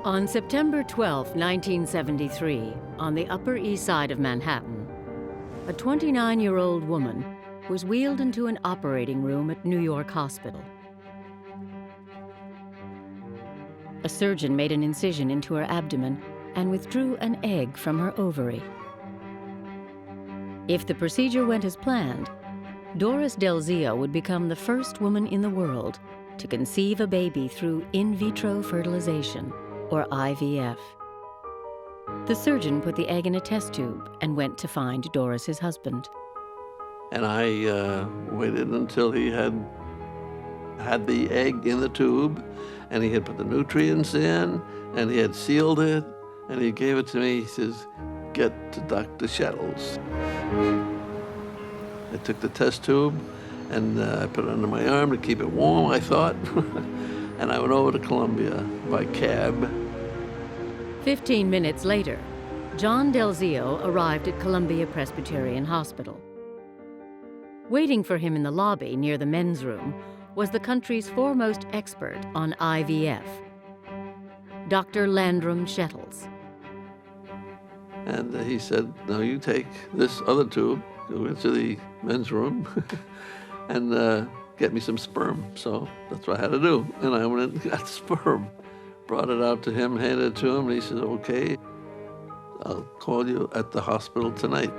On September 12, 1973, on the Upper East Side of Manhattan, a 29-year-old woman was wheeled into an operating room at New York Hospital. A surgeon made an incision into her abdomen and withdrew an egg from her ovary. If the procedure went as planned, Doris Del Zio would become the first woman in the world to conceive a baby through in vitro fertilization, or IVF. The surgeon put the egg in a test tube and went to find Doris's husband. And I waited until he had the egg in the tube, and he had put the nutrients in, and he had sealed it, and he gave it to me. He says, "Get to Dr. Shettles." I took the test tube, and I put it under my arm to keep it warm, I thought. And I went over to Columbia by cab. 15 minutes later, John Del Zio arrived at Columbia Presbyterian Hospital. Waiting for him in the lobby near the men's room was the country's foremost expert on IVF, Dr. Landrum Shettles. And he said, "Now you take this other tube, go into the men's room, and get me some sperm." So that's what I had to do. And I went and got sperm, brought it out to him, handed it to him, and he said, "Okay, I'll call you at the hospital tonight."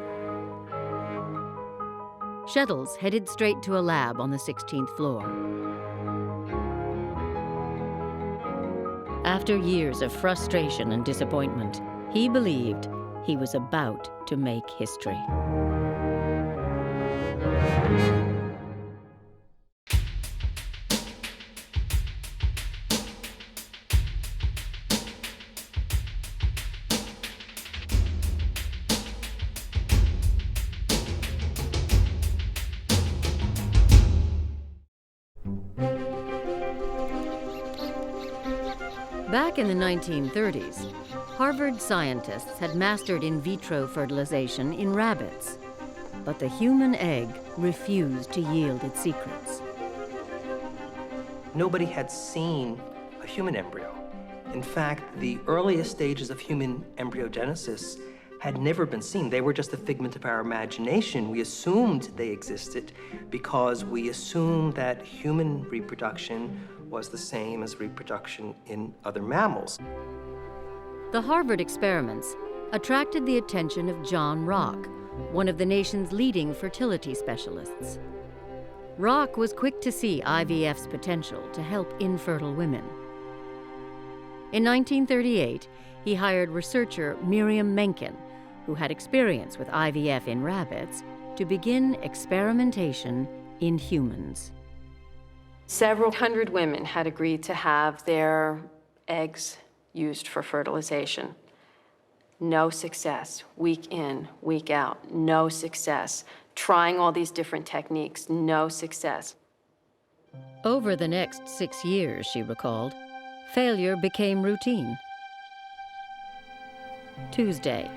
Shettles headed straight to a lab on the 16th floor. After years of frustration and disappointment, he believed he was about to make history. Back in the 1930s, Harvard scientists had mastered in vitro fertilization in rabbits, but the human egg refused to yield its secrets. Nobody had seen a human embryo. In fact, the earliest stages of human embryogenesis had never been seen. They were just a figment of our imagination. We assumed they existed because we assumed that human reproduction was the same as reproduction in other mammals. The Harvard experiments attracted the attention of John Rock, one of the nation's leading fertility specialists. Rock was quick to see IVF's potential to help infertile women. In 1938, he hired researcher Miriam Menken, who had experience with IVF in rabbits, to begin experimentation in humans. Several hundred women had agreed to have their eggs used for fertilization. No success. Week in, week out, no success. Trying all these different techniques, no success. Over the next 6 years, she recalled, failure became routine. Tuesday,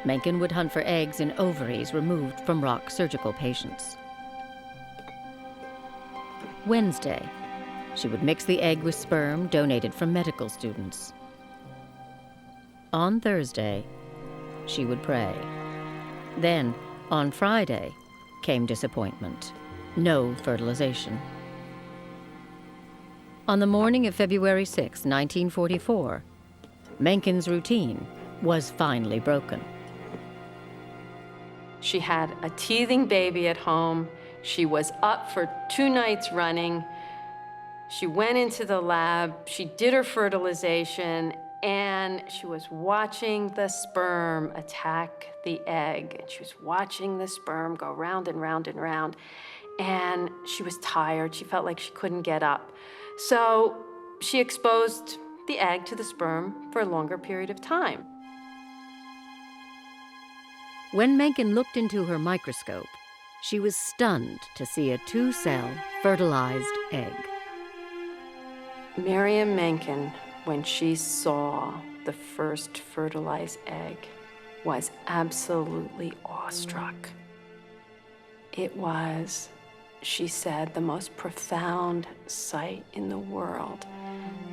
Menken would hunt for eggs in ovaries removed from Rock surgical patients. Wednesday, she would mix the egg with sperm donated from medical students. On Thursday, she would pray. Then, on Friday, came disappointment. No fertilization. On the morning of February 6, 1944, Menken's routine was finally broken. She had a teething baby at home. She was up for 2 nights running. She went into the lab, she did her fertilization, and she was watching the sperm attack the egg. And she was watching the sperm go round and round and round. And she was tired. She felt like she couldn't get up. So she exposed the egg to the sperm for a longer period of time. When Menken looked into her microscope, she was stunned to see a 2-cell fertilized egg. Miriam Menken, when she saw the first fertilized egg, was absolutely awestruck. It was, she said, the most profound sight in the world.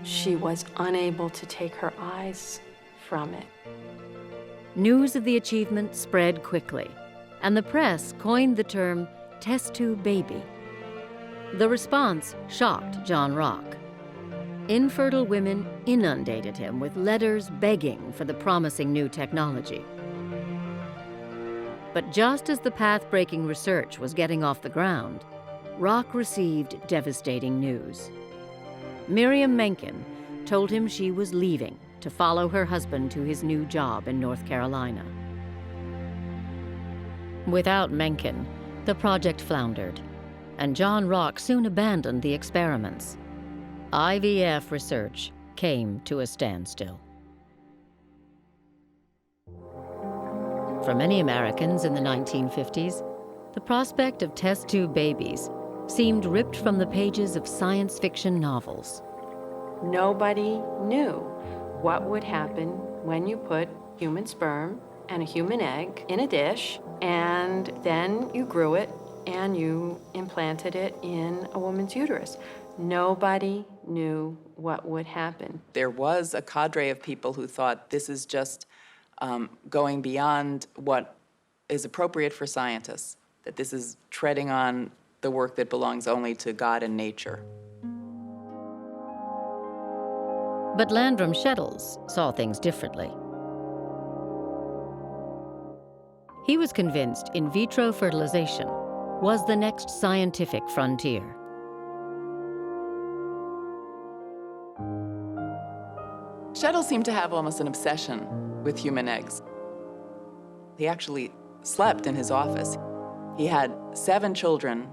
she was unable to take her eyes from it. News of the achievement spread quickly, and the press coined the term test tube baby. The response shocked John Rock. Infertile women inundated him with letters begging for the promising new technology. But just as the path-breaking research was getting off the ground, Rock received devastating news. Miriam Mencken told him she was leaving to follow her husband to his new job in North Carolina. Without Mencken, the project floundered, and John Rock soon abandoned the experiments. IVF research came to a standstill. For many Americans in the 1950s, the prospect of test tube babies seemed ripped from the pages of science fiction novels. Nobody knew what would happen when you put human sperm and a human egg in a dish, and then you grew it and you implanted it in a woman's uterus. Nobody knew what would happen. There was a cadre of people who thought this is just going beyond what is appropriate for scientists, that this is treading on the work that belongs only to God and nature. But Landrum Shettles saw things differently. He was convinced in vitro fertilization was the next scientific frontier. Shettles seemed to have almost an obsession with human eggs. He actually slept in his office. He had 7 children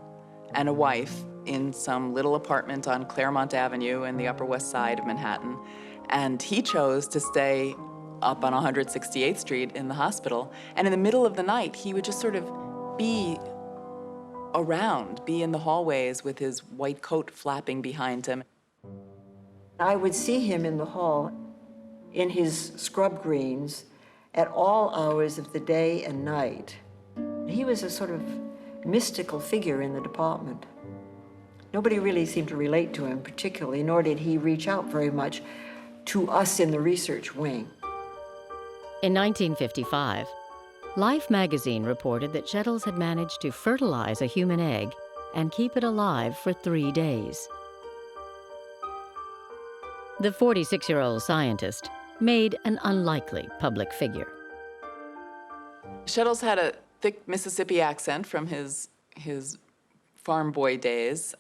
and a wife in some little apartment on Claremont Avenue in the Upper West Side of Manhattan, and he chose to stay up on 168th Street in the hospital, and in the middle of the night, he would just sort of be around, be in the hallways with his white coat flapping behind him. I would see him in the hall in his scrub greens at all hours of the day and night. He was a sort of mystical figure in the department. Nobody really seemed to relate to him particularly, nor did he reach out very much to us in the research wing. In 1955, Life magazine reported that Shettles had managed to fertilize a human egg and keep it alive for 3 days. The 46-year-old scientist made an unlikely public figure. Shettles had a thick Mississippi accent from his farm boy days,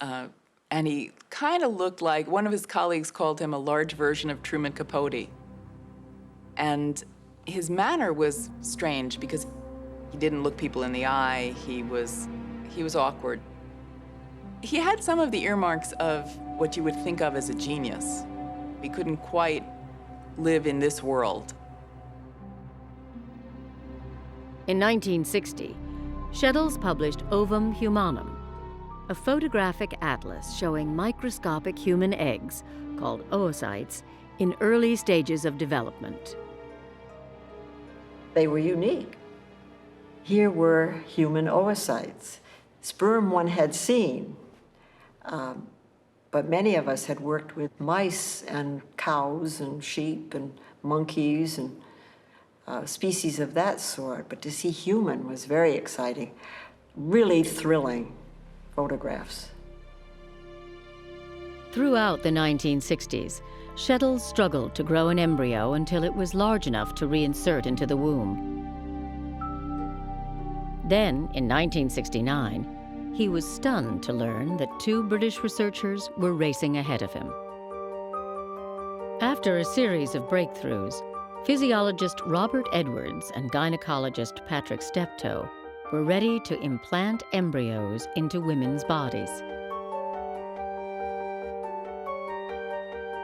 and he kind of looked like, one of his colleagues called him a large version of Truman Capote. And his manner was strange because he didn't look people in the eye. He was awkward. He had some of the earmarks of what you would think of as a genius. He couldn't quite live in this world. In 1960, Shettles published Ovum Humanum, a photographic atlas showing microscopic human eggs, called oocytes, in early stages of development. They were unique. Here were human oocytes. Sperm one had seen, but many of us had worked with mice and cows and sheep and monkeys and species of that sort, but to see human was very exciting, really thrilling photographs. Throughout the 1960s, Shettles struggled to grow an embryo until it was large enough to reinsert into the womb. Then, in 1969, he was stunned to learn that 2 British researchers were racing ahead of him. After a series of breakthroughs, physiologist Robert Edwards and gynecologist Patrick Steptoe were ready to implant embryos into women's bodies.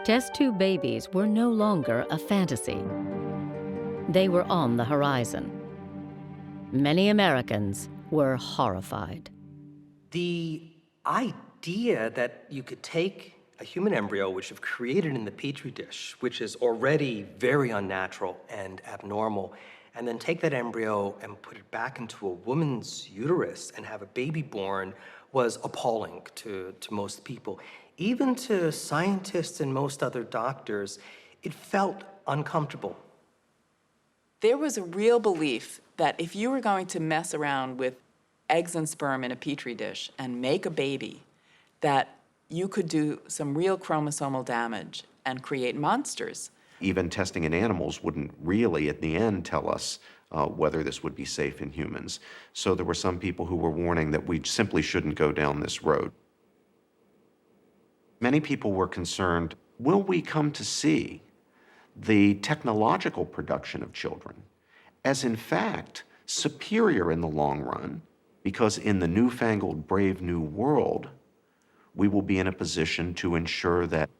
Test tube babies were no longer a fantasy. They were on the horizon. Many Americans were horrified. The idea that you could take a human embryo, which you've created in the Petri dish, which is already very unnatural and abnormal, and then take that embryo and put it back into a woman's uterus and have a baby born was appalling to most people. Even to scientists and most other doctors, it felt uncomfortable. There was a real belief that if you were going to mess around with eggs and sperm in a petri dish and make a baby, that you could do some real chromosomal damage and create monsters. Even testing in animals wouldn't really, at the end, tell us whether this would be safe in humans. So there were some people who were warning that we simply shouldn't go down this road. Many people were concerned, will we come to see the technological production of children as, in fact, superior in the long run, because in the newfangled, brave new world, we will be in a position to ensure that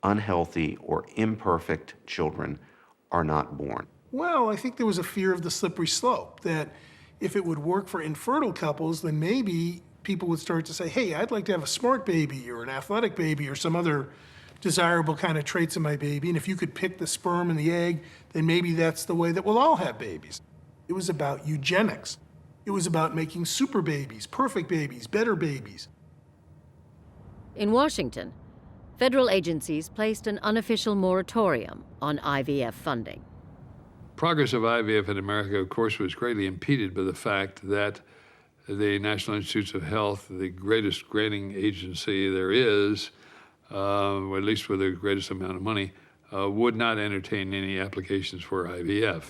unhealthy or imperfect children are not born. Well, I think there was a fear of the slippery slope, that if it would work for infertile couples, then maybe people would start to say, hey, I'd like to have a smart baby or an athletic baby or some other desirable kind of traits in my baby. And if you could pick the sperm and the egg, then maybe that's the way that we'll all have babies. It was about eugenics. It was about making super babies, perfect babies, better babies. In Washington, federal agencies placed an unofficial moratorium on IVF funding. Progress of IVF in America, of course, was greatly impeded by the fact that the National Institutes of Health, the greatest granting agency there is, or at least with the greatest amount of money, would not entertain any applications for IVF.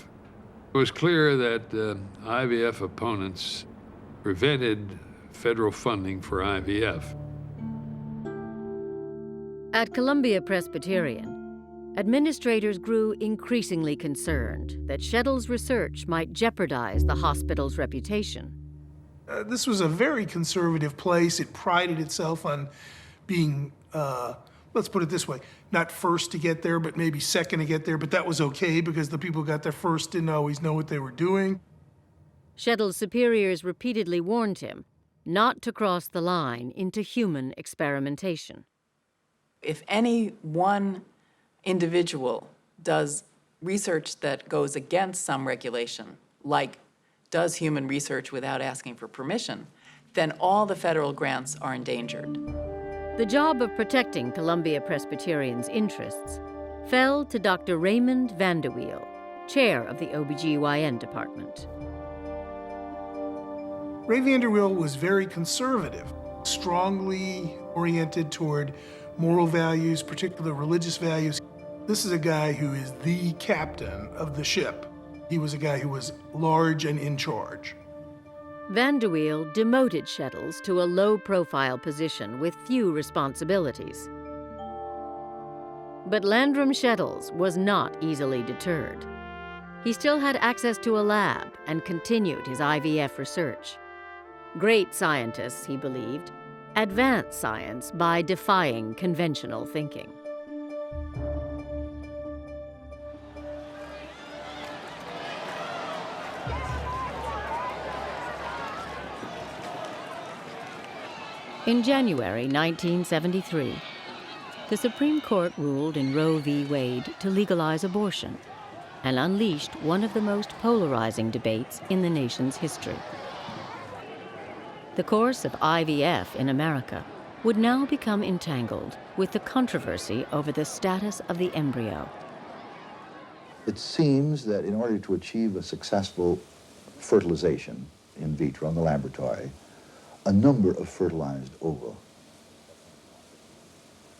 It was clear that IVF opponents prevented federal funding for IVF. At Columbia Presbyterian, administrators grew increasingly concerned that Sheddle's research might jeopardize the hospital's reputation. This was a very conservative place. It prided itself on being, let's put it this way, not first to get there, but maybe second to get there. But that was okay because the people who got there first didn't always know what they were doing. Sheddle's superiors repeatedly warned him not to cross the line into human experimentation. If any one individual does research that goes against some regulation, like does human research without asking for permission, then all the federal grants are endangered. The job of protecting Columbia Presbyterian's interests fell to Dr. Raymond Vanderweel, chair of the OBGYN department. Ray Vanderweel was very conservative, strongly oriented toward moral values, particular religious values. This is a guy who is the captain of the ship. He was a guy who was large and in charge. Vanderweel demoted Sheddles to a low-profile position with few responsibilities. But Landrum Sheddles was not easily deterred. He still had access to a lab and continued his IVF research. Great scientists, he believed, advance science by defying conventional thinking. In January 1973, the Supreme Court ruled in Roe v. Wade to legalize abortion and unleashed one of the most polarizing debates in the nation's history. The course of IVF in America would now become entangled with the controversy over the status of the embryo. It seems that in order to achieve a successful fertilization in vitro in the laboratory, a number of fertilized ova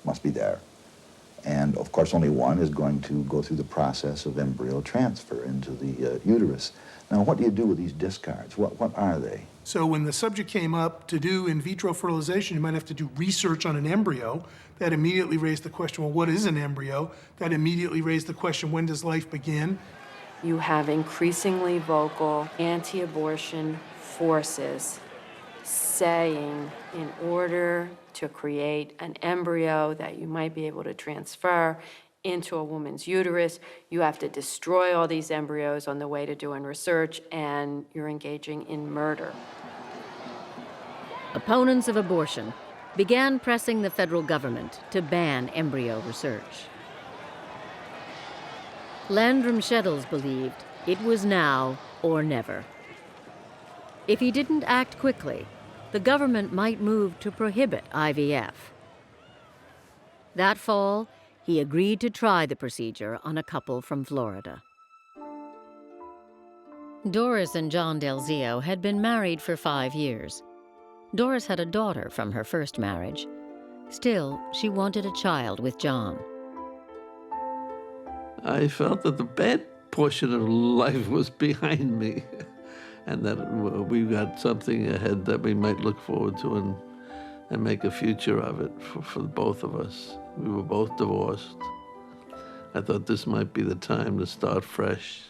must be there. And of course, only one is going to go through the process of embryo transfer into the uterus. Now, what do you do with these discards? What are they? So when the subject came up to do in vitro fertilization, you might have to do research on an embryo. That immediately raised the question, well, what is an embryo? That immediately raised the question, when does life begin? You have increasingly vocal anti-abortion forces saying in order to create an embryo that you might be able to transfer into a woman's uterus, you have to destroy all these embryos on the way to doing research, and you're engaging in murder. Opponents of abortion began pressing the federal government to ban embryo research. Landrum Sheddles believed it was now or never. If he didn't act quickly, the government might move to prohibit IVF. That fall, he agreed to try the procedure on a couple from Florida. Doris and John Delzio had been married for 5 years. Doris had a daughter from her first marriage. Still, she wanted a child with John. I felt that the bad portion of life was behind me and that we got something ahead that we might look forward to and make a future of it for both of us. We were both divorced. I thought this might be the time to start fresh.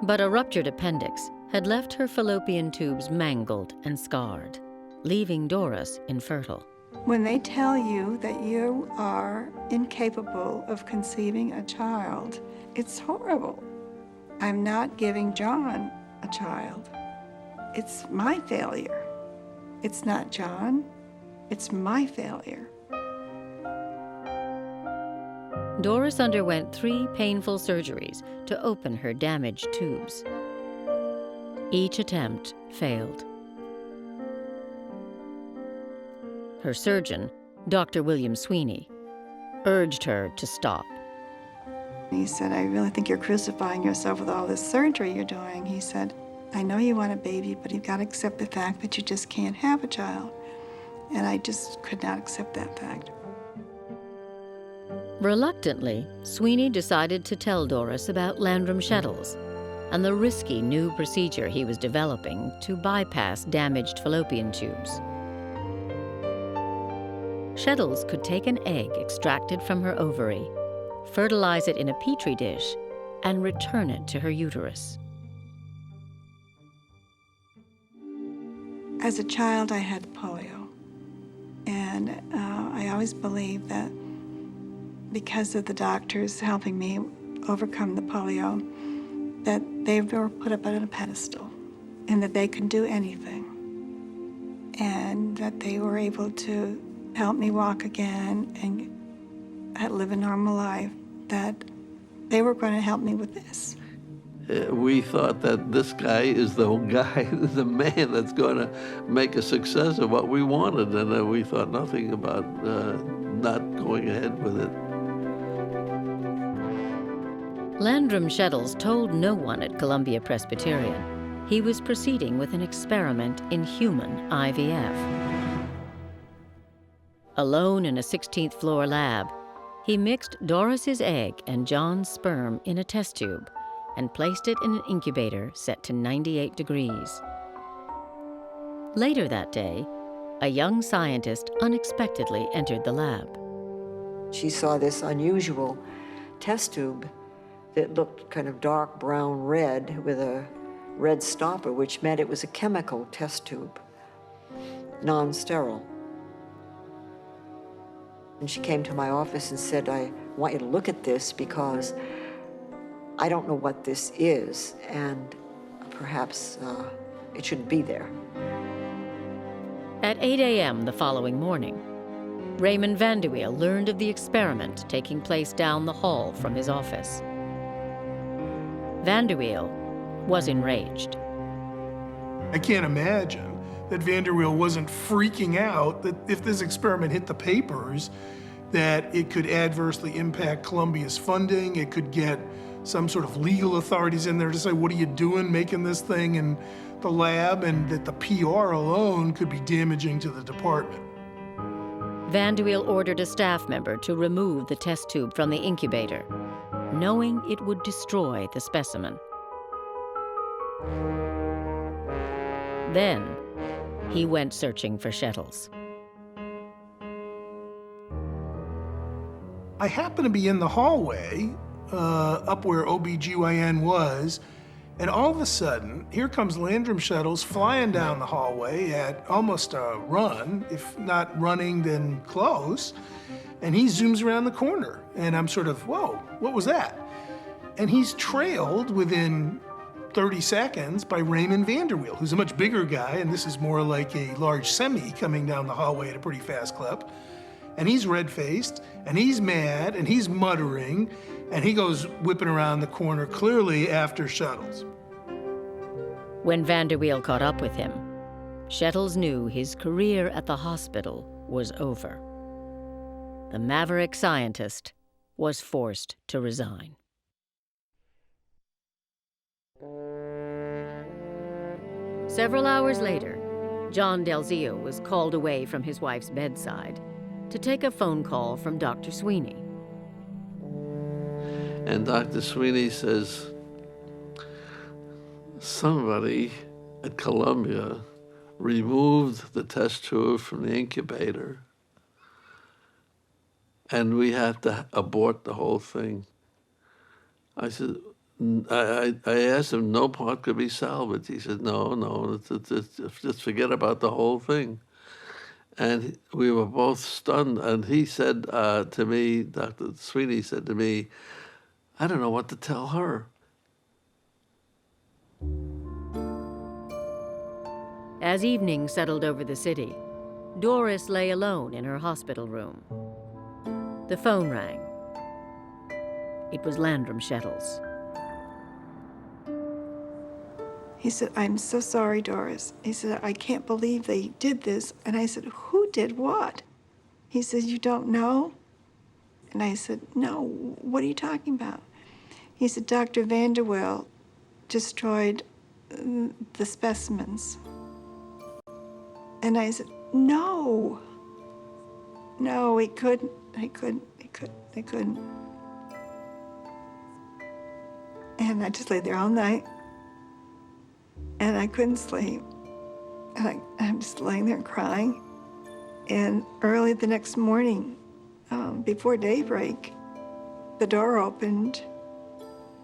But a ruptured appendix had left her fallopian tubes mangled and scarred, leaving Doris infertile. When they tell you that you are incapable of conceiving a child, it's horrible. I'm not giving John a child. It's my failure. It's not John, it's my failure. Doris underwent 3 painful surgeries to open her damaged tubes. Each attempt failed. Her surgeon, Dr. William Sweeney, urged her to stop. He said, I really think you're crucifying yourself with all this surgery you're doing. He said, I know you want a baby, but you've got to accept the fact that you just can't have a child. And I just could not accept that fact. Reluctantly, Sweeney decided to tell Doris about Landrum-Shettles and the risky new procedure he was developing to bypass damaged fallopian tubes. Shettles could take an egg extracted from her ovary, fertilize it in a petri dish, and return it to her uterus. As a child, I had polio. And I always believed that because of the doctors helping me overcome the polio, that they were put up on a pedestal and that they could do anything. And that they were able to help me walk again and live a normal life, that they were going to help me with this. We thought that this guy is the guy, the man that's going to make a success of what we wanted, and we thought nothing about not going ahead with it. Landrum-Shettles told no one at Columbia Presbyterian he was proceeding with an experiment in human IVF. Alone in a 16th floor lab, he mixed Doris's egg and John's sperm in a test tube and placed it in an incubator set to 98 degrees. Later that day, a young scientist unexpectedly entered the lab. She saw this unusual test tube that looked kind of dark brown red with a red stopper, which meant it was a chemical test tube, non-sterile. And she came to my office and said, I want you to look at this because I don't know what this is, and perhaps it shouldn't be there. At 8 a.m. the following morning, Raymond Vanderweel learned of the experiment taking place down the hall from his office. Vanderweel was enraged. I can't imagine that Vanderweel wasn't freaking out that if this experiment hit the papers, that it could adversely impact Columbia's funding, it could get some sort of legal authorities in there to say, what are you doing making this thing in the lab, and that the PR alone could be damaging to the department. Vanderweel ordered a staff member to remove the test tube from the incubator, knowing it would destroy the specimen. Then, he went searching for Shettles. I happened to be in the hallway, up where OBGYN was, and all of a sudden, here comes Landrum-Shettles flying down the hallway at almost a run, if not running, then close, and he zooms around the corner, and I'm sort of, whoa, what was that? And he's trailed within 30 seconds by Raymond Vanderweel, who's a much bigger guy, and this is more like a large semi coming down the hallway at a pretty fast clip. And he's red-faced, and he's mad, and he's muttering, and he goes whipping around the corner, clearly after Shettles. When Vanderweel caught up with him, Shettles knew his career at the hospital was over. the maverick scientist was forced to resign. Several hours later, John Delzio was called away from his wife's bedside to take a phone call from Dr. Sweeney. And Dr. Sweeney says, somebody at Columbia removed the test tube from the incubator, and we have to abort the whole thing. I said, I asked him, no part could be salvaged. He said, no, just forget about the whole thing. And we were both stunned. And he said to me, Dr. Sweeney said to me, I don't know what to tell her. As evening settled over the city, Doris lay alone in her hospital room. The phone rang. It was Landrum Shettles. He said, I'm so sorry, Doris. He said, I can't believe they did this. And I said, who did what? He said, you don't know? And I said, no, what are you talking about? He said, Dr. Vanderweel destroyed the specimens. And I said, no, he couldn't. And I just lay there all night. And I couldn't sleep. And I'm just laying there crying. And early the next morning, before daybreak, the door opened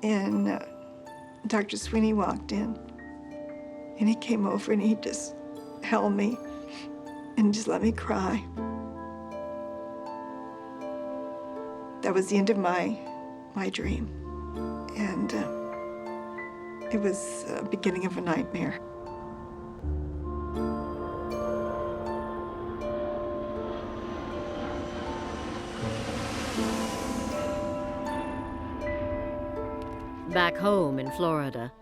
and Dr. Sweeney walked in. And he came over and he just held me and just let me cry. That was the end of my dream. And it was the beginning of a nightmare. Back home in Florida,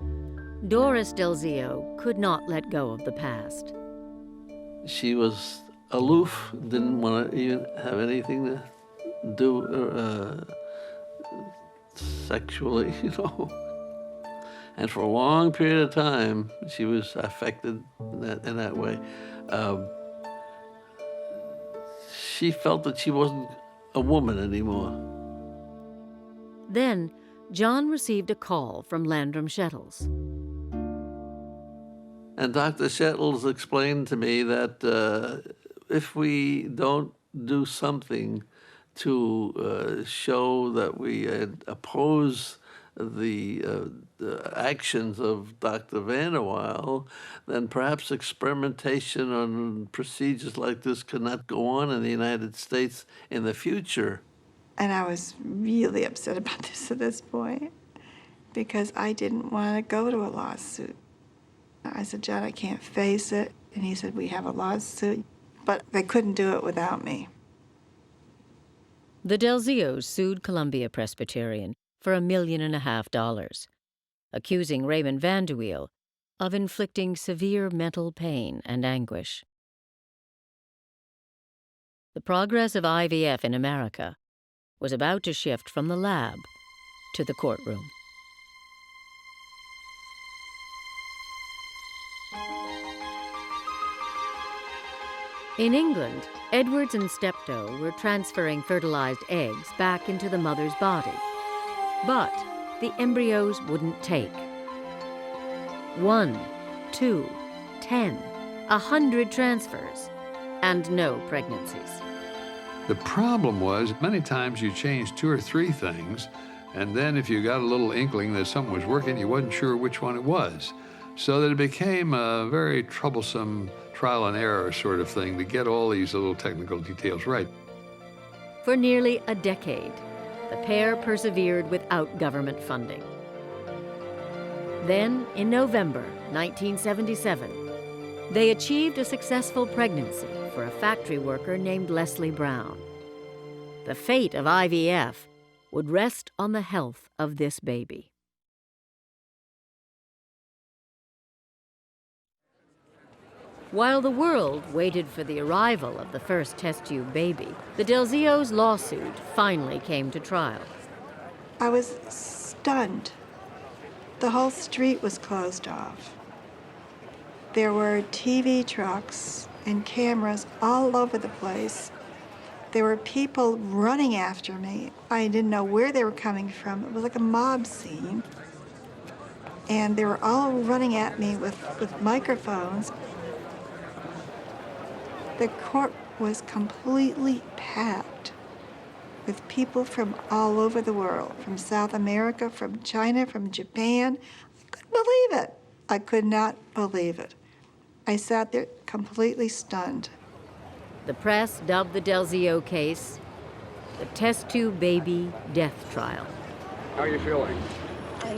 Doris Delzio could not let go of the past. She was aloof, didn't want to even have anything to do sexually, you know. And for a long period of time, she was affected in that way. She felt that she wasn't a woman anymore. Then, John received a call from Landrum Shettles. And Dr. Shettles explained to me that if we don't do something to show that we oppose the actions of Dr. Vanderweel, then perhaps experimentation on procedures like this could not go on in the United States in the future. And I was really upset about this at this point because I didn't want to go to a lawsuit. I said, John, I can't face it. And he said, we have a lawsuit, but they couldn't do it without me. The Delzios sued Columbia Presbyterian for $1.5 million, accusing Raymond Vanderweel of inflicting severe mental pain and anguish. The progress of IVF in America was about to shift from the lab to the courtroom. In England, Edwards and Steptoe were transferring fertilized eggs back into the mother's body, but the embryos wouldn't take. 1, 2, 10, 100 transfers, and no pregnancies. The problem was many times you changed 2 or 3 things, and then if you got a little inkling that something was working, you wasn't sure which one it was. So that it became a very troublesome trial and error sort of thing to get all these little technical details right. For nearly a decade, the pair persevered without government funding. Then, in November 1977, they achieved a successful pregnancy for a factory worker named Leslie Brown. The fate of IVF would rest on the health of this baby. While the world waited for the arrival of the first test tube baby, the Delzios' lawsuit finally came to trial. I was stunned. The whole street was closed off. There were TV trucks and cameras all over the place. There were people running after me. I didn't know where they were coming from. It was like a mob scene. And they were all running at me with microphones. The court was completely packed with people from all over the world, from South America, from China, from Japan. I couldn't believe it. I could not believe it. I sat there completely stunned. The press dubbed the Delzio case the test tube baby death trial. How are you feeling?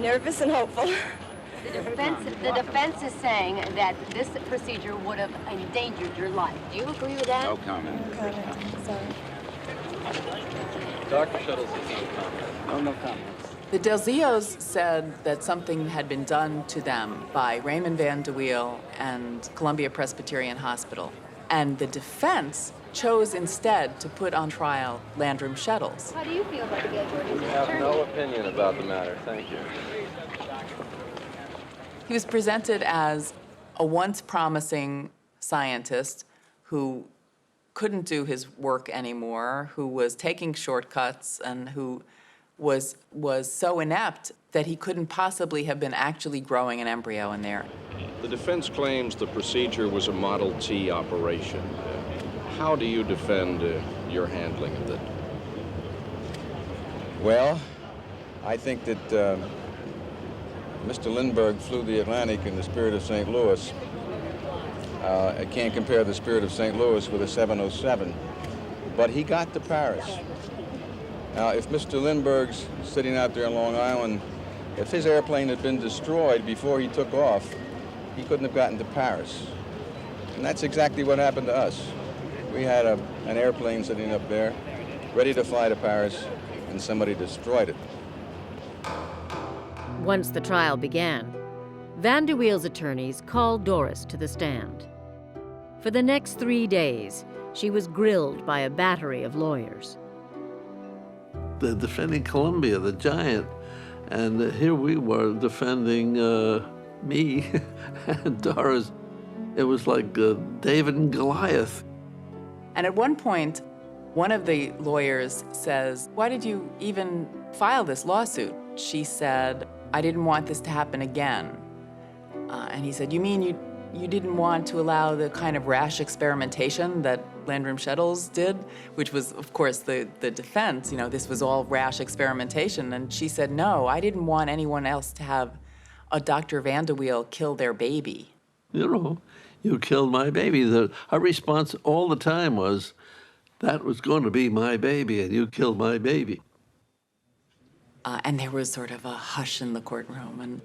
Nervous and hopeful. The defense is saying that this procedure would have endangered your life. Do you agree with that? No comment. No comment. Sorry. Dr. Shuttles says no comment. No comment. The Delzios said that something had been done to them by Raymond Van de Wiel and Columbia Presbyterian Hospital. And the defense chose instead to put on trial Landrum Shettles. How do you feel about the Edward? We have no opinion about the matter. Thank you. He was presented as a once promising scientist who couldn't do his work anymore, who was taking shortcuts, and who was so inept that he couldn't possibly have been actually growing an embryo in there. The defense claims the procedure was a Model T operation. How do you defend your handling of it? Well, I think that Mr. Lindbergh flew the Atlantic in the Spirit of St. Louis. I can't compare the Spirit of St. Louis with a 707, but he got to Paris. Now, if Mr. Lindbergh's sitting out there in Long Island, if his airplane had been destroyed before he took off, he couldn't have gotten to Paris. And that's exactly what happened to us. We had an airplane sitting up there, ready to fly to Paris, and somebody destroyed it. Once the trial began, Van de Wiel's attorneys called Doris to the stand. For the next 3 days, she was grilled by a battery of lawyers. They're defending Columbia, the giant, and here we were defending me and Doris. It was like David and Goliath. And at one point, one of the lawyers says, "Why did you even file this lawsuit?" She said, "I didn't want this to happen again." And he said, "You mean you didn't want to allow the kind of rash experimentation that Landrum Shettles did?" Which was, of course, the defense. You know, this was all rash experimentation. And she said, "No, I didn't want anyone else to have a Dr. Van de Wiel kill their baby." You know, you killed my baby. Her response all the time was, that was going to be my baby, and you killed my baby. And there was sort of a hush in the courtroom.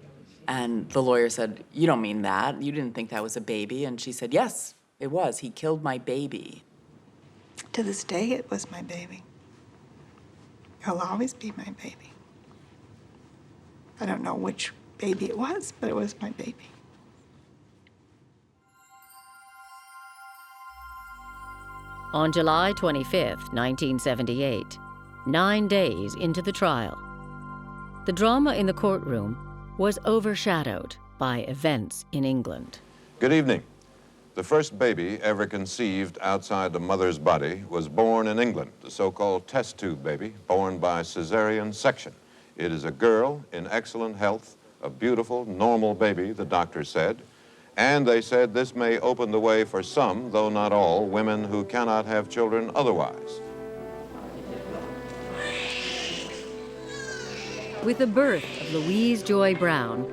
And the lawyer said, "You don't mean that. You didn't think that was a baby." And she said, "Yes, it was. He killed my baby." To this day, it was my baby. He'll always be my baby. I don't know which baby it was, but it was my baby. On July 25, 1978, 9 days into the trial, the drama in the courtroom was overshadowed by events in England. Good evening. The first baby ever conceived outside the mother's body was born in England, the so-called test tube baby, born by cesarean section. It is a girl in excellent health, a beautiful, normal baby, the doctor said. And they said this may open the way for some, though not all, women who cannot have children otherwise. With the birth of Louise Joy Brown,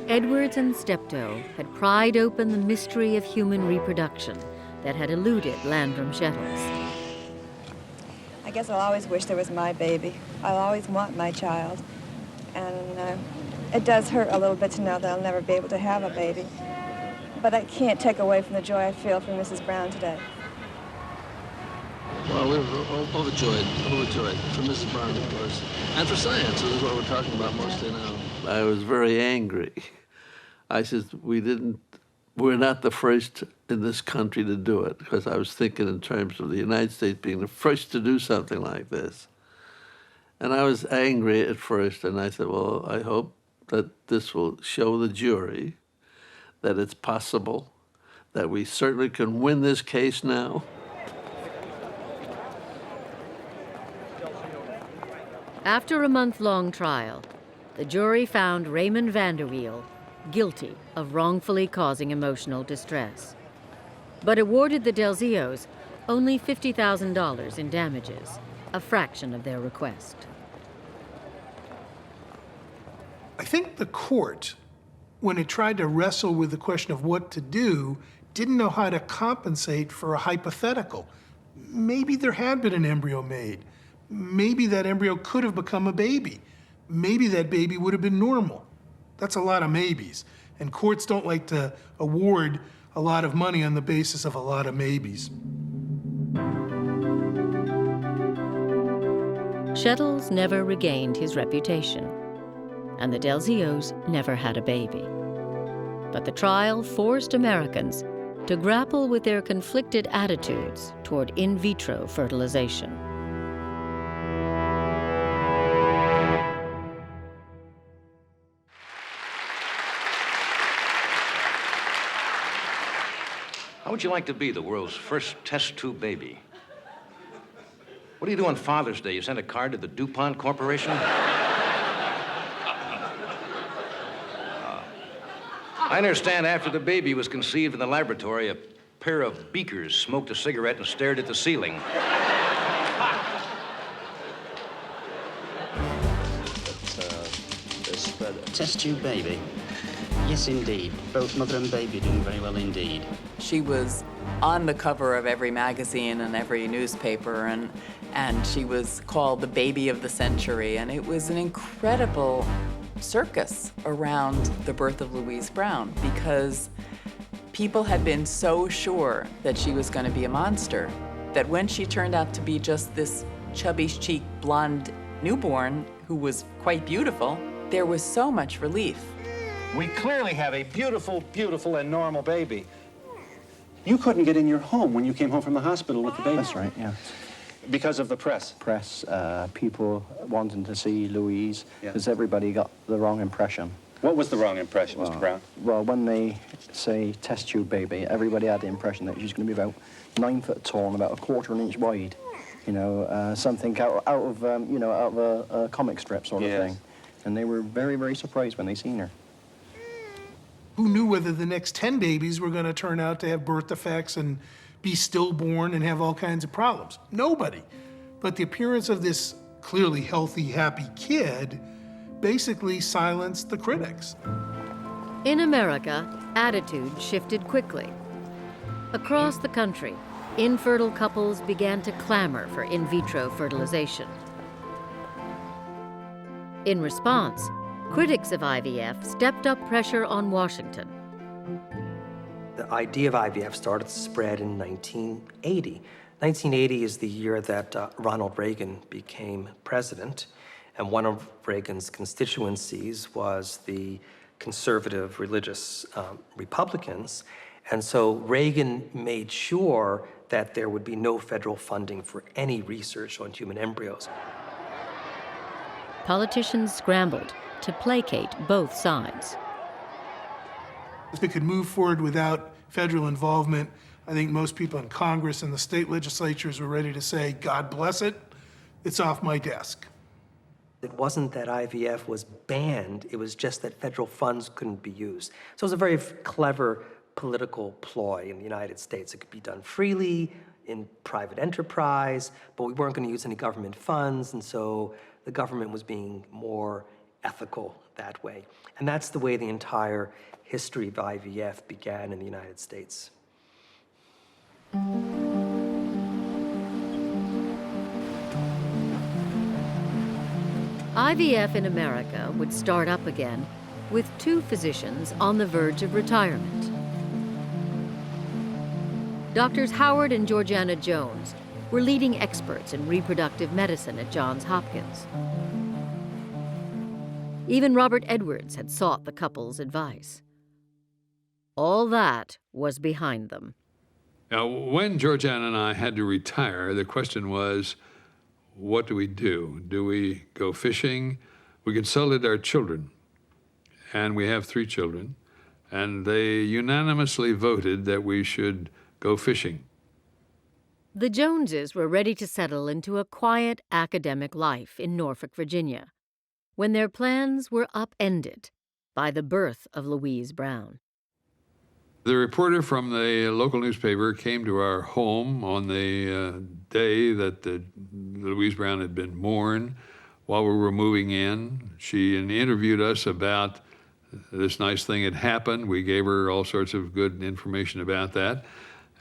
Edwards and Steptoe had pried open the mystery of human reproduction that had eluded Landrum Shettles. I guess I'll always wish there was my baby. I'll always want my child. And it does hurt a little bit to know that I'll never be able to have a baby. But I can't take away from the joy I feel for Mrs. Brown today. Well, we were overjoyed for Mrs. Brown, of course, and for science. This is what we're talking about mostly now. I was very angry. I said, we didn't we're not the first in this country to do it, because I was thinking in terms of the United States being the first to do something like this. And I was angry at first, and I said, well, I hope that this will show the jury that it's possible, that we certainly can win this case now. After a month-long trial, the jury found Raymond Vanderweel guilty of wrongfully causing emotional distress, but awarded the Delzios only $50,000 in damages, a fraction of their request. I think the court, when it tried to wrestle with the question of what to do, didn't know how to compensate for a hypothetical. Maybe there had been an embryo made. Maybe that embryo could have become a baby. Maybe that baby would have been normal. That's a lot of maybes. And courts don't like to award a lot of money on the basis of a lot of maybes. Shettles never regained his reputation, and the Delzios never had a baby. But the trial forced Americans to grapple with their conflicted attitudes toward in vitro fertilization. How would you like to be the world's first test tube baby? What do you do on Father's Day? You send a card to the DuPont Corporation? I understand after the baby was conceived in the laboratory, a pair of beakers smoked a cigarette and stared at the ceiling. Test tube baby. Yes, indeed. Both mother and baby are doing very well indeed. She was on the cover of every magazine and every newspaper, and she was called the baby of the century, and it was an incredible circus around the birth of Louise Brown because people had been so sure that she was going to be a monster that when she turned out to be just this chubby-cheeked blonde newborn who was quite beautiful, there was so much relief. We clearly have a beautiful, beautiful and normal baby. You couldn't get in your home when you came home from the hospital with the baby. That's right, yeah. Because of the press? Press, people wanting to see Louise, because everybody got the wrong impression. What was the wrong impression, Mr. Brown? Well, when they say test tube baby, everybody had the impression that she's going to be about 9 foot tall and about 1/4 inch wide. You know, something out of a comic strip sort of thing. And they were very, very surprised when they seen her. Who knew whether the next 10 babies were going to turn out to have birth defects and be stillborn and have all kinds of problems? Nobody. But the appearance of this clearly healthy, happy kid basically silenced the critics. In America, attitudes shifted quickly. Across the country, infertile couples began to clamor for in vitro fertilization. In response, critics of IVF stepped up pressure on Washington. The idea of IVF started to spread in 1980. 1980 is the year that Ronald Reagan became president, and one of Reagan's constituencies was the conservative religious Republicans. And so Reagan made sure that there would be no federal funding for any research on human embryos. Politicians scrambled to placate both sides. If they could move forward without federal involvement, I think most people in Congress and the state legislatures were ready to say, God bless it, it's off my desk. It wasn't that IVF was banned, it was just that federal funds couldn't be used. So it was a very clever political ploy in the United States. It could be done freely in private enterprise, but we weren't going to use any government funds, and so the government was being more ethical that way. And that's the way the entire history of IVF began in the United States. IVF in America would start up again with 2 physicians on the verge of retirement. Doctors Howard and Georgiana Jones were leading experts in reproductive medicine at Johns Hopkins. Even Robert Edwards had sought the couple's advice. All that was behind them. Now, when Georgiana and I had to retire, the question was, what do we do? Do we go fishing? We consulted our children, and we have 3 children, and they unanimously voted that we should go fishing. The Joneses were ready to settle into a quiet academic life in Norfolk, Virginia, when their plans were upended by the birth of Louise Brown. The reporter from the local newspaper came to our home on the day that Louise Brown had been born while we were moving in. She interviewed us about this nice thing had happened. We gave her all sorts of good information about that.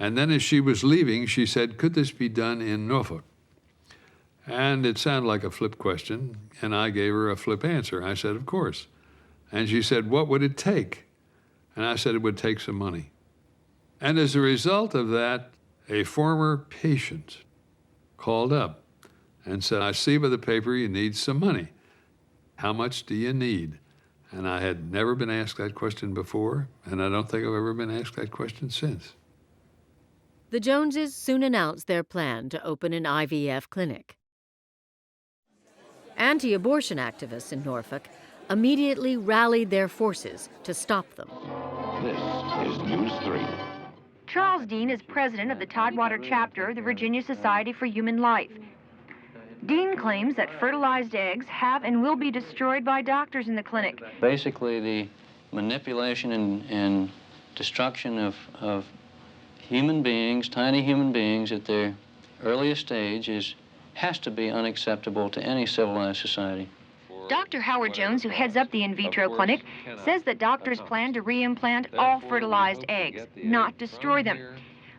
And then as she was leaving, she said, could this be done in Norfolk? And it sounded like a flip question, and I gave her a flip answer. I said, of course. And she said, what would it take? And I said, it would take some money. And as a result of that, a former patient called up and said, I see by the paper you need some money. How much do you need? And I had never been asked that question before, and I don't think I've ever been asked that question since. The Joneses soon announced their plan to open an IVF clinic. Anti-abortion activists in Norfolk immediately rallied their forces to stop them. This is News 3. Charles Dean is president of the Tidewater chapter of the Virginia Society for Human Life. Dean claims that fertilized eggs have and will be destroyed by doctors in the clinic. Basically, the manipulation and destruction of human beings, tiny human beings at their earliest stage has to be unacceptable to any civilized society. Dr. Howard Jones, who heads up the in vitro clinic, says that doctors plan to reimplant all fertilized eggs, not destroy them.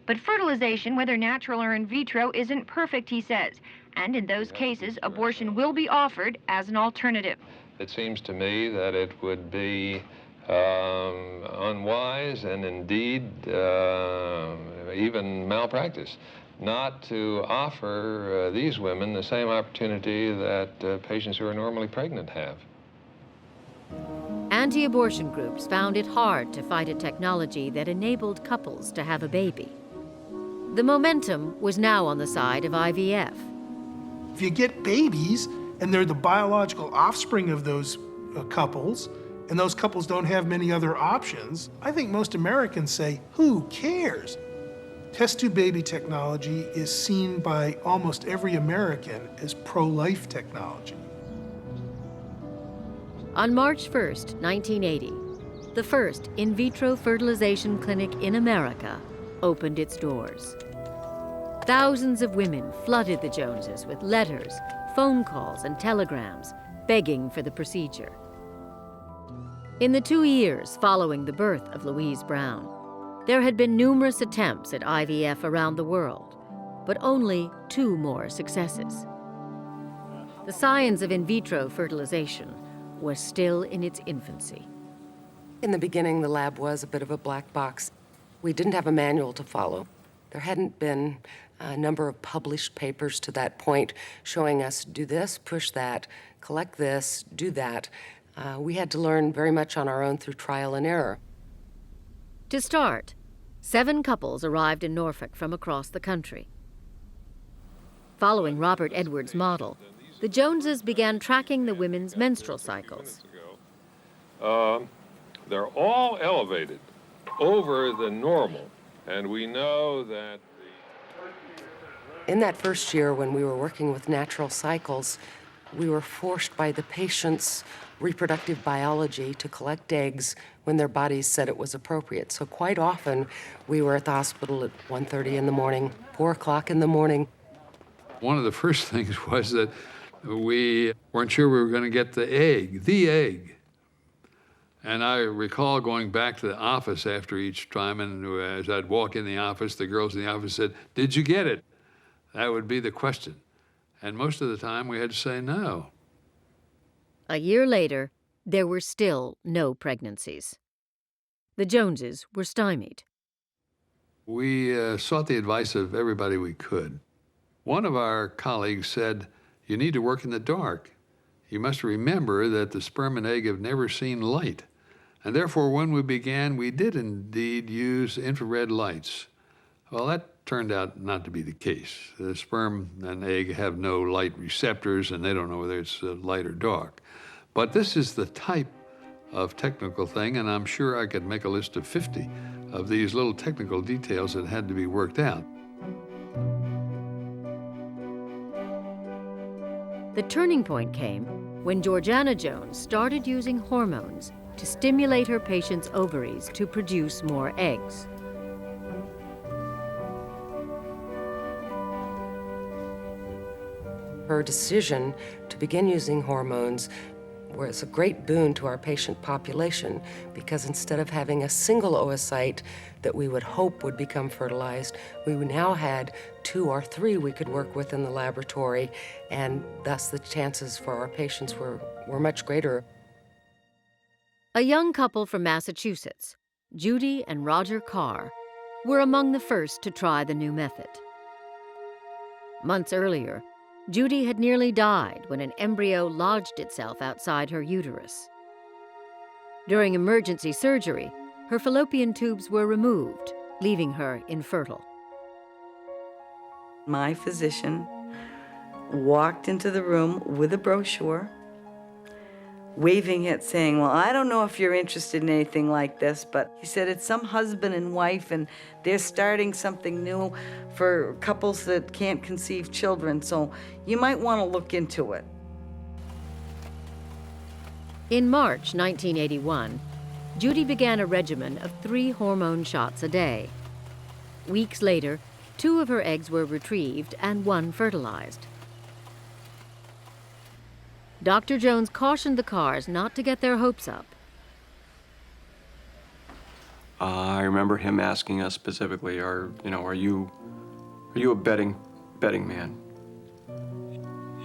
But fertilization, whether natural or in vitro, isn't perfect, he says. And in those cases, abortion will be offered as an alternative. It seems to me that it would be unwise and indeed even malpractice not to offer these women the same opportunity that patients who are normally pregnant have. Anti-abortion groups found it hard to fight a technology that enabled couples to have a baby. The momentum was now on the side of IVF. If you get babies and they're the biological offspring of those couples, and those couples don't have many other options, I think most Americans say, who cares? Test tube baby technology is seen by almost every American as pro-life technology. On March 1st, 1980, the first in vitro fertilization clinic in America opened its doors. Thousands of women flooded the Joneses with letters, phone calls, and telegrams begging for the procedure. In the 2 years following the birth of Louise Brown, there had been numerous attempts at IVF around the world, but only 2 more successes. The science of in vitro fertilization was still in its infancy. In the beginning, the lab was a bit of a black box. We didn't have a manual to follow. There hadn't been a number of published papers to that point showing us do this, push that, collect this, do that. We had to learn very much on our own through trial and error. To start, 7 couples arrived in Norfolk from across the country. Following Robert Edwards' model, the Joneses began tracking the women's menstrual cycles. They're all elevated over the normal, and we know that In that first year when we were working with natural cycles, we were forced by the patient's reproductive biology to collect eggs when their bodies said it was appropriate. So quite often, we were at the hospital at 1:30 in the morning, 4 o'clock in the morning. One of the first things was that we weren't sure we were going to get the egg. And I recall going back to the office after each time, and as I'd walk in the office, the girls in the office said, "Did you get it?" That would be the question. And most of the time, we had to say no. A year later, there were still no pregnancies. The Joneses were stymied. We sought the advice of everybody we could. One of our colleagues said, "You need to work in the dark. You must remember that the sperm and egg have never seen light. And therefore, when we began, we did indeed use infrared lights. Well, that turned out not to be the case. The sperm and egg have no light receptors, and they don't know whether it's light or dark. But this is the type of technical thing, and I'm sure I could make a list of 50 of these little technical details that had to be worked out. The turning point came when Georgiana Jones started using hormones to stimulate her patients' ovaries to produce more eggs. Her decision to begin using hormones was a great boon to our patient population, because instead of having a single oocyte that we would hope would become fertilized, we now had 2 or 3 we could work with in the laboratory, and thus the chances for our patients were much greater. A young couple from Massachusetts, Judy and Roger Carr, were among the first to try the new method. Months earlier, Judy had nearly died when an embryo lodged itself outside her uterus. During emergency surgery, her fallopian tubes were removed, leaving her infertile. My physician walked into the room with a brochure, waving it, saying, well, I don't know if you're interested in anything like this, but he said it's some husband and wife, and they're starting something new for couples that can't conceive children, so you might want to look into it. In March 1981, Judy began a regimen of 3 hormone shots a day. Weeks later, 2 of her eggs were retrieved and 1 fertilized. Dr. Jones cautioned the Carrs not to get their hopes up. I remember him asking us specifically, are you a betting man?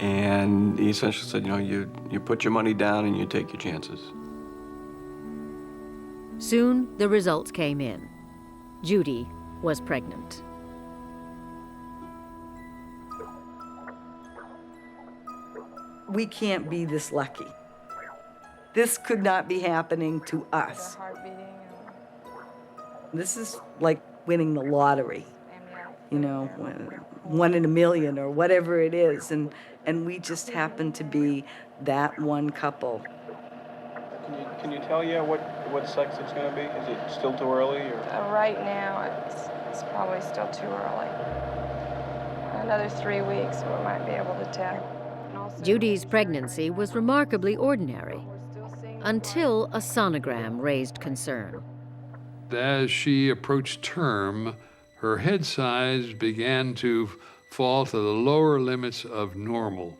And he essentially said, you put your money down and you take your chances. Soon, the results came in. Judy was pregnant. We can't be this lucky. This could not be happening to us. This is like winning the lottery, 1 in a million or whatever it is, and we just happen to be that one couple. Can you tell yet what sex it's going to be? Is it still too early? Or? Right now, it's probably still too early. Another 3 weeks, we might be able to tell. Judy's pregnancy was remarkably ordinary, until a sonogram raised concern. As she approached term, her head size began to fall to the lower limits of normal.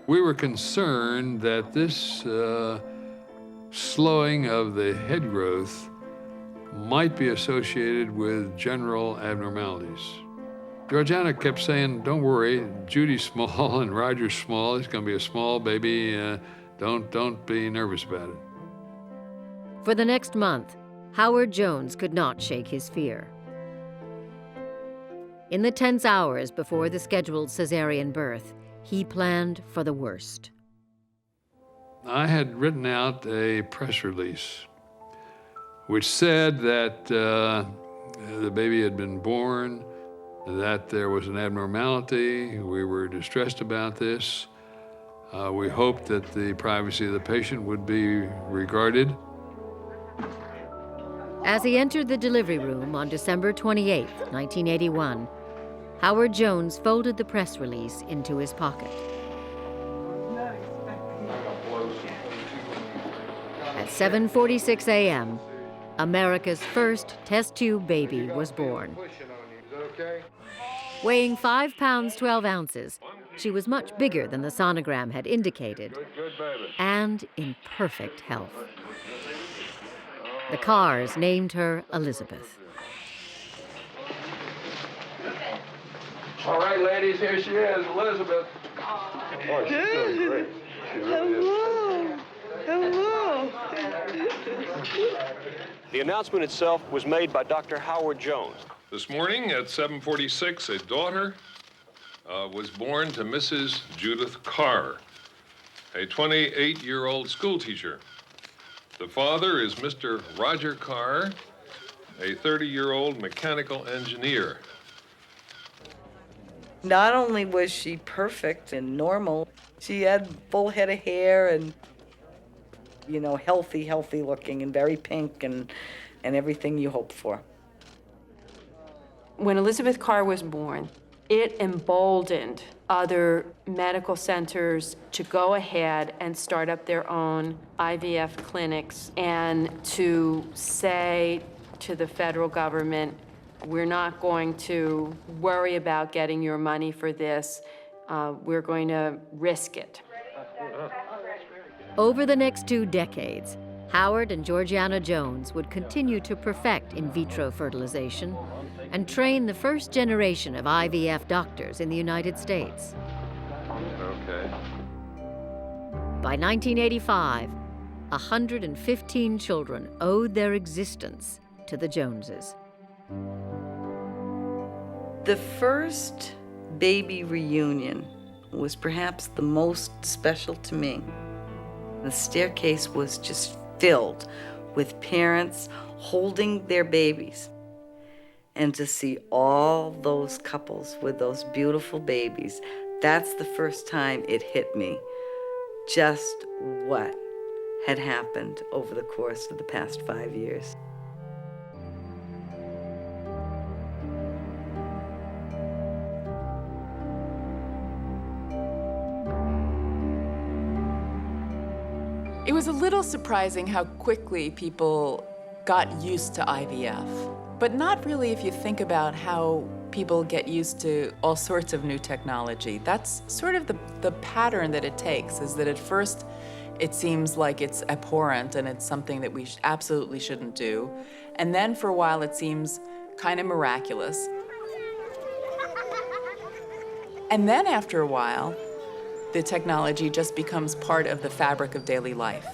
We were concerned that this slowing of the head growth might be associated with general abnormalities. Georgiana kept saying, don't worry, Judy's small and Roger's small. It's going to be a small baby. Don't be nervous about it. For the next month, Howard Jones could not shake his fear. In the tense hours before the scheduled cesarean birth, he planned for the worst. I had written out a press release which said that the baby had been born, that there was an abnormality. We were distressed about this. We hoped that the privacy of the patient would be regarded. As he entered the delivery room on December 28, 1981, Howard Jones folded the press release into his pocket. At 7:46 a.m., America's first test tube baby was born. Weighing 5 pounds 12 ounces, she was much bigger than the sonogram had indicated, and in perfect health. The Carrs named her Elizabeth. All right, ladies, here she is, Elizabeth. Boy, she's doing great. She really is. Hello. The announcement itself was made by Dr. Howard Jones. This morning at 7:46, a daughter was born to Mrs. Judith Carr, a 28-year-old school teacher. The father is Mr. Roger Carr, a 30-year-old mechanical engineer. Not only was she perfect and normal, she had full head of hair and, you know, healthy looking and very pink and everything you hope for. When Elizabeth Carr was born, it emboldened other medical centers to go ahead and start up their own IVF clinics and to say to the federal government, we're not going to worry about getting your money for this. We're going to risk it. Over the next 2 decades, Howard and Georgiana Jones would continue to perfect in vitro fertilization and train the first generation of IVF doctors in the United States. Okay. By 1985, 115 children owed their existence to the Joneses. The first baby reunion was perhaps the most special to me. The staircase was just filled with parents holding their babies. And to see all those couples with those beautiful babies, that's the first time it hit me just what had happened over the course of the past 5 years. It was a little surprising how quickly people got used to IVF, but not really if you think about how people get used to all sorts of new technology. That's sort of the pattern that it takes, is that at first it seems like it's abhorrent and it's something that we absolutely shouldn't do. And then for a while it seems kind of miraculous. And then after a while, the technology just becomes part of the fabric of daily life.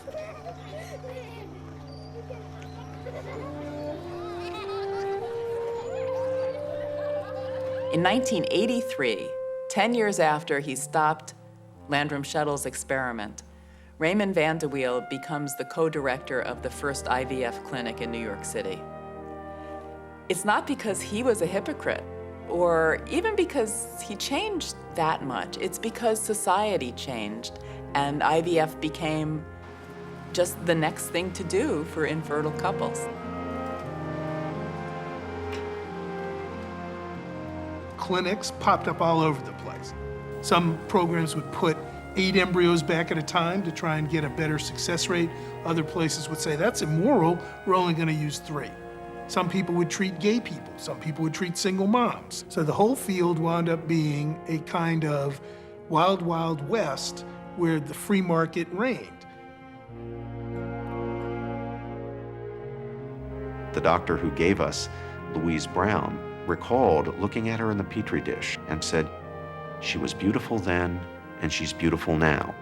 In 1983, 10 years after he stopped Landrum Shuttle's experiment, Raymond Vandewiel becomes the co-director of the first IVF clinic in New York City. It's not because he was a hypocrite, or even because he changed that much. It's because society changed, and IVF became just the next thing to do for infertile couples. Clinics popped up all over the place. Some programs would put 8 embryos back at a time to try and get a better success rate. Other places would say, that's immoral, we're only going to use 3. Some people would treat gay people. Some people would treat single moms. So the whole field wound up being a kind of wild, wild west where the free market reigned. The doctor who gave us Louise Brown recalled looking at her in the Petri dish and said, she was beautiful then and she's beautiful now.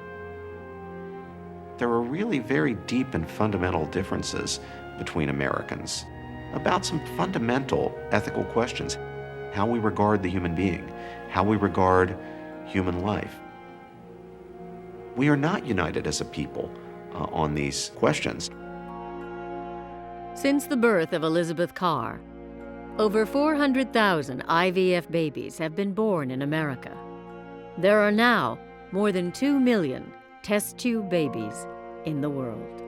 There are really very deep and fundamental differences between Americans about some fundamental ethical questions, how we regard the human being, how we regard human life. We are not united as a people on these questions. Since the birth of Elizabeth Carr, over 400,000 IVF babies have been born in America. There are now more than 2 million test tube babies in the world.